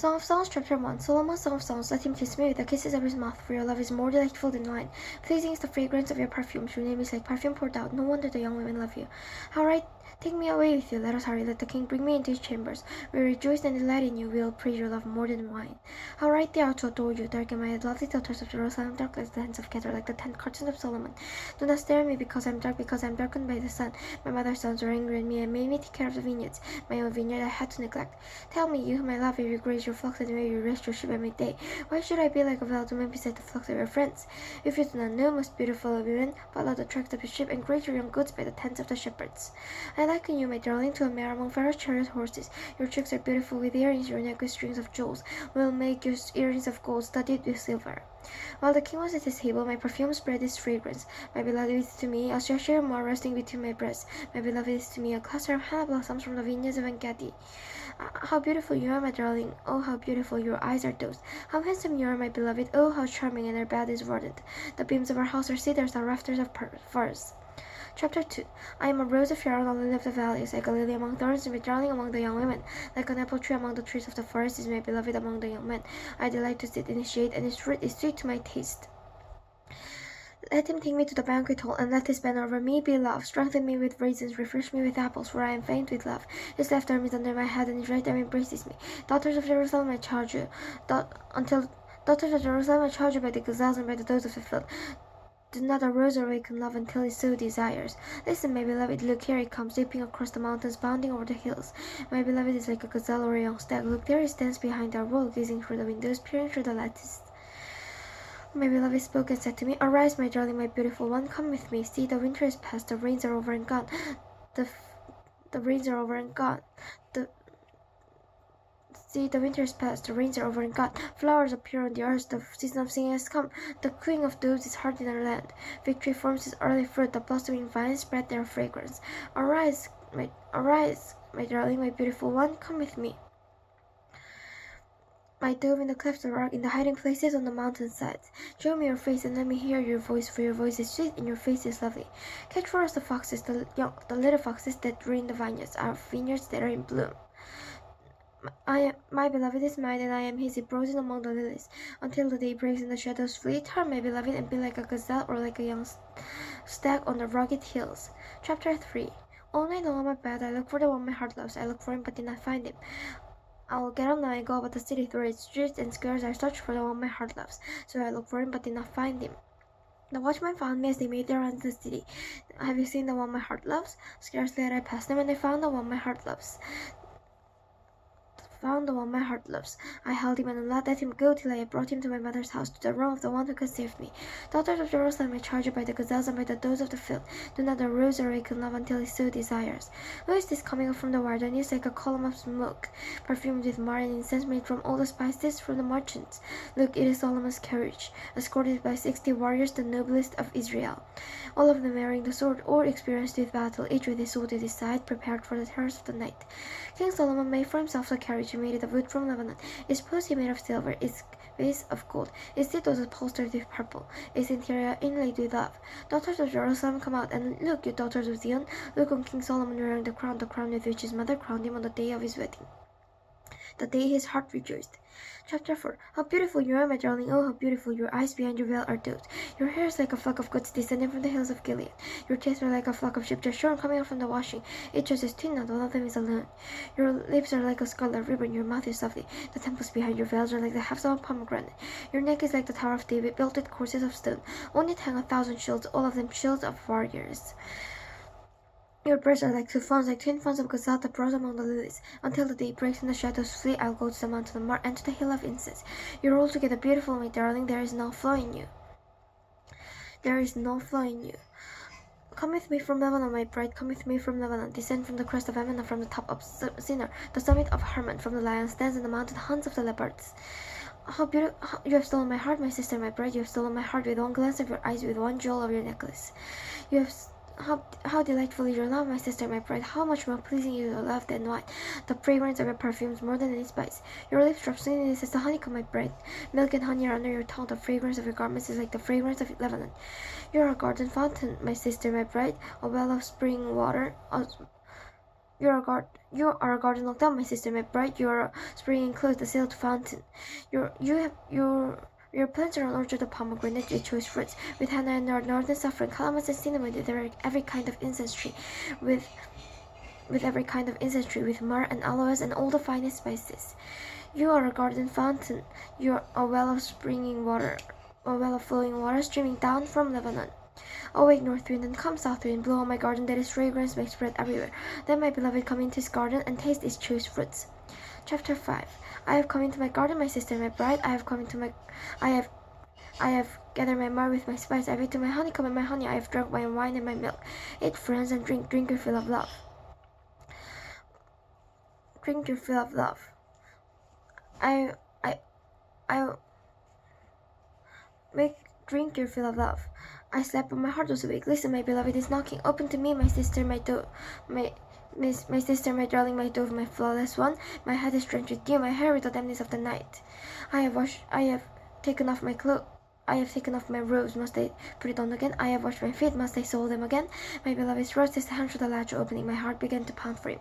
Song of Songs, Chapter 1. Solomon, Song of Songs, let him kiss me with the kisses of his mouth, for your love is more delightful than wine. Pleasing is the fragrance of your perfumes, your name is like perfume poured out. No wonder the young women love you. How right! Take me away with you, let us hurry, let the king bring me into his chambers. We rejoice and delight in you, we will praise your love more than wine. How right they are to adore you, dark and my lovely daughters of Jerusalem, dark like the hands of Kedar, like the 10 curtains of Solomon. Do not stare at me because I am darkened by the sun. My mother's sons were angry at me and made me take care of the vineyards. My own vineyard I had to neglect. Tell me, you whom I love, if you graze your flocks and where you rest your sheep at midday, why should I be like a wild woman beside the flocks of your friends? If you do not know, most beautiful of women, follow the tracks of your sheep and graze your young goats by the tents of the shepherds. I liken you, my darling, to a mare among Pharaoh's chariot horses. Your cheeks are beautiful with earrings, your neck with strings of jewels. We'll make your earrings of gold studded with silver. While the king was at his table, my perfume spread its fragrance. My beloved is to me a treasure more resting between my breasts. My beloved is to me a cluster of hannah blossoms from the vineyards of En-gedi. How beautiful you are, my darling. Oh, how beautiful your eyes are dosed. How handsome you are, my beloved. Oh, how charming, and our bed is verdant. The beams of our house are cedars, our rafters of firs. Chapter 2. I am a rose of Sharon, a lily of the valleys, like a lily among thorns, and my darling among the young women. Like an apple tree among the trees of the forest is my beloved among the young men. I delight to sit in his shade, and his fruit is sweet to my taste. Let him take me to the banquet hall, and let his banner over me be love. Strengthen me with raisins, refresh me with apples, for I am faint with love. His left arm is under my head, and his right arm embraces me. Daughters of Jerusalem, I charge you, daughters of Jerusalem, I charge you by the gazelles and by the does of the field. Do not arouse or awaken love until it so desires. Listen, my beloved, look, here he comes, leaping across the mountains, bounding over the hills. My beloved is like a gazelle or a young stag. Look, there he stands behind our wall, gazing through the windows, peering through the lattice. My beloved spoke and said to me, Arise, my darling, my beautiful one, come with me. See, the winter is past, the rains are over and gone. The rains are over and gone. See, the winter is past, the rains are over and gone. Flowers appear on the earth, the season of singing has come. The cooing of doves is heard in our land. Victory forms its early fruit, the blossoming vines spread their fragrance. Arise, my darling, my beautiful one, come with me. My dove in the clefts of the rock, in the hiding places on the mountain sides. Show me your face and let me hear your voice, for your voice is sweet and your face is lovely. Catch for us the foxes, the little foxes that drain the vineyards, our vineyards that are in bloom. My beloved is mine, and I am his, browsing among the lilies. Until the day breaks and the shadows flee, turn, my beloved, and be like a gazelle or like a young stag on the rugged hills. Chapter 3. All night long on my bed, I look for the one my heart loves. I look for him, but did not find him. I will get up now and go about the city through its streets and squares. I search for the one my heart loves. So I look for him, but did not find him. The watchmen found me as they made their rounds in the city. Have you seen the one my heart loves? Scarcely had I passed them, and I found the one my heart loves. I held him and would not let him go till I had brought him to my mother's house, to the room of the one who conceived me. Daughters of Jerusalem, I charge you by the gazelles and by the does of the field. Do not arouse or awaken love until he so desires. Who is this coming up from the wilderness like a column of smoke, perfumed with myrrh and incense made from all the spices from the merchants? Look, it is Solomon's carriage, escorted by 60 warriors, the noblest of Israel. All of them wearing the sword or experienced with battle, each with his sword at his side, prepared for the terrors of the night. King Solomon made for himself a carriage. He made it of wood from Lebanon. Its posts he made of silver, its base of gold. Its seat was upholstered with purple, its interior inlaid with love. Daughters of Jerusalem, come out, and look, you daughters of Zion. Look on King Solomon wearing the crown with which his mother crowned him on the day of his wedding, the day his heart rejoiced. Chapter 4. How beautiful you are, my darling. Oh, how beautiful your eyes behind your veil are doves. Your hair is like a flock of goats descending from the hills of Gilead. Your teeth are like a flock of sheep just shorn coming out from the washing. Each has his twin, not one of them is alone. Your lips are like a scarlet ribbon. Your mouth is lovely. The temples behind your veils are like the halves of a pomegranate. Your neck is like the Tower of David, built with courses of stone. On it hang 1,000 shields, all of them shields of warriors. Your birds are like two fawns, like twin fawns of gazelle that browse among the lilies. Until the day breaks and the shadows flee, I'll go to the mountain of Mar and to the hill of incense. You're altogether beautiful, my darling. There is no flaw in you. Come with me from Lebanon, my bride. Come with me from Lebanon. Descend from the crest of Ammon, from the top of Sinner, the summit of Hermon. From the lion's dens and the mountain haunts of the leopards. How beautiful! You have stolen my heart, my sister, my bride. You have stolen my heart with one glance of your eyes, with one jewel of your necklace. You have How delightful is your love, my sister, my bride. How much more pleasing is your love than wine. The fragrance of your perfumes more than any spice. Your lips drop sweetness as the honeycomb, my bride. Milk and honey are under your tongue. The fragrance of your garments is like the fragrance of Lebanon. You are a garden fountain, my sister, my bride, a well of spring water. You are a garden locked down, my sister, my bride. You are a spring enclosed, the sealed fountain. Your plants are an orchard of pomegranate with choice fruits, with henna and northern saffron, calamus and cinnamon, with every kind of incense tree, with every kind of incense tree, with myrrh and aloes and all the finest spices. You are a garden fountain. You are a well of springing water, a well of flowing water streaming down from Lebanon. Awake, north wind, and come, south wind, blow on my garden that its fragrance may spread everywhere. Then my beloved come into his garden and taste its choice fruits. Chapter 5. I have come into my garden, my sister, my bride. I have gathered my myrrh with my spice. I have eaten my honeycomb and my honey. I have drunk my wine and my milk. Eat, friends, and drink your fill of love. Drink your fill of love. I drink your fill of love. I slept, but my heart was awake. Listen, my beloved is knocking. Open to me, my sister, my dove, my sister, my darling, my dove, my flawless one. My head is drenched with dew, my hair with the dampness of the night. I have taken off my clothes. I have taken off my robes, must I put it on again? I have washed my feet, must I soil them again? My beloved rose his hand through the latch opening. My heart began to pound for him.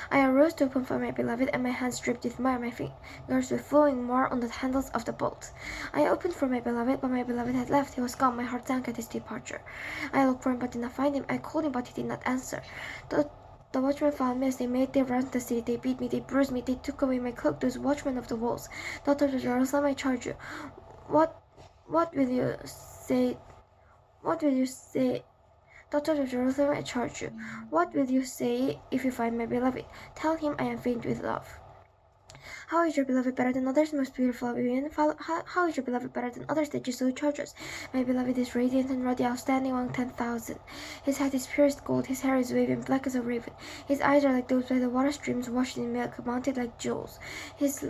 I arose to open for my beloved, and my hands dripped with myrrh, my fingers were flowing more on the handles of the bolt. I opened for my beloved, but my beloved had left. He was gone. My heart sank at his departure. I looked for him, but did not find him. I called him, but he did not answer. The watchmen found me as they made their rounds the city. They beat me, they bruised me, they took away my cloak. Those watchmen of the walls, daughters of Jerusalem, I charge you. What will you say? What will you say? Daughters of Jerusalem, I charge you. What will you say if you find my beloved? Tell him I am faint with love. How is your beloved better than others, most beautiful of women? How is your beloved better than others that you so charge us? My beloved is radiant and ruddy, outstanding among 10,000. His head is purest gold, his hair is waving, black as a raven. His eyes are like those by the water streams, washed in milk, mounted like jewels. His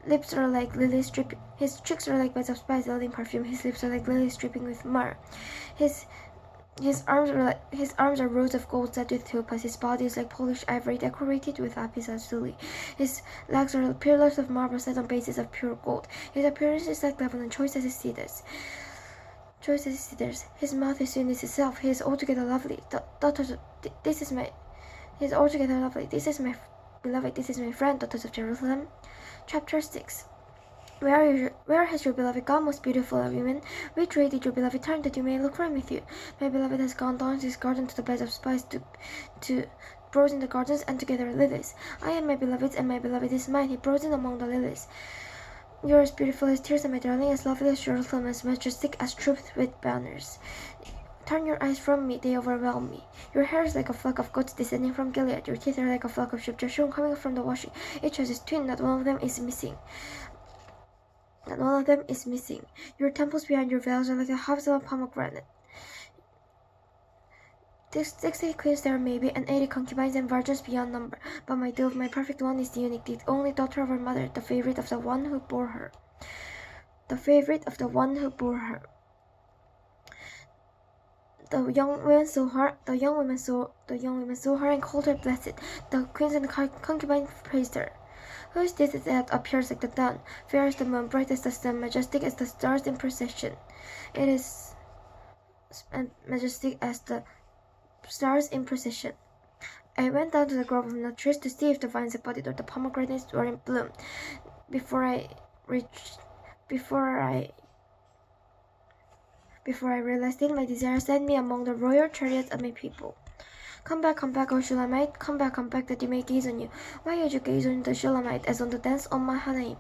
lips are like lilies dripping. His cheeks are like beds of spice, yielding perfume. His lips are like lilies dripping with myrrh. His arms are rows of gold set with topaz. His body is like polished ivory decorated with lapis lazuli. His legs are pillars of marble set on bases of pure gold. His appearance is like Lebanon, choice as his cedars. His mouth is sweetness itself. He is altogether lovely. He is altogether lovely. This is my beloved. This is my friend, daughters of Jerusalem. Chapter 6. Where has your beloved gone, most beautiful of women? Which way did your beloved turn, that you may look for him with you? My beloved has gone down to his garden, to the beds of spice, to browse in the gardens, and to gather lilies. I am my beloved's, and my beloved is mine. He browses among the lilies. You are as beautiful as tears, and my darling, as lovely as Jerusalem, as majestic as troops with banners. Turn your eyes from me, they overwhelm me. Your hair is like a flock of goats descending from Gilead. Your teeth are like a flock of sheep, Jeshurun coming from the washing. Each has its twin, not one of them is missing. Your temples behind your veils are like the halves of a pomegranate. 60 queens there may be, and 80 concubines and virgins beyond number. But my dove, my perfect one, is the unique, the only daughter of her mother, the favorite of the one who bore her. The young women saw her and called her blessed. The queens and concubines praised her. Who is this that appears like the dawn, fair as the moon, bright as the sun, majestic as the stars in procession? It is majestic as the stars in procession. I went down to the grove of nut trees to see if the vines had budded or the pomegranates were in bloom. Before I realized it, my desire sent me among the royal chariots of my people. Come back, O Shulamite, come back, that you may gaze on you. Why would you gaze on the Shulamite as on the dance of Mahanaim?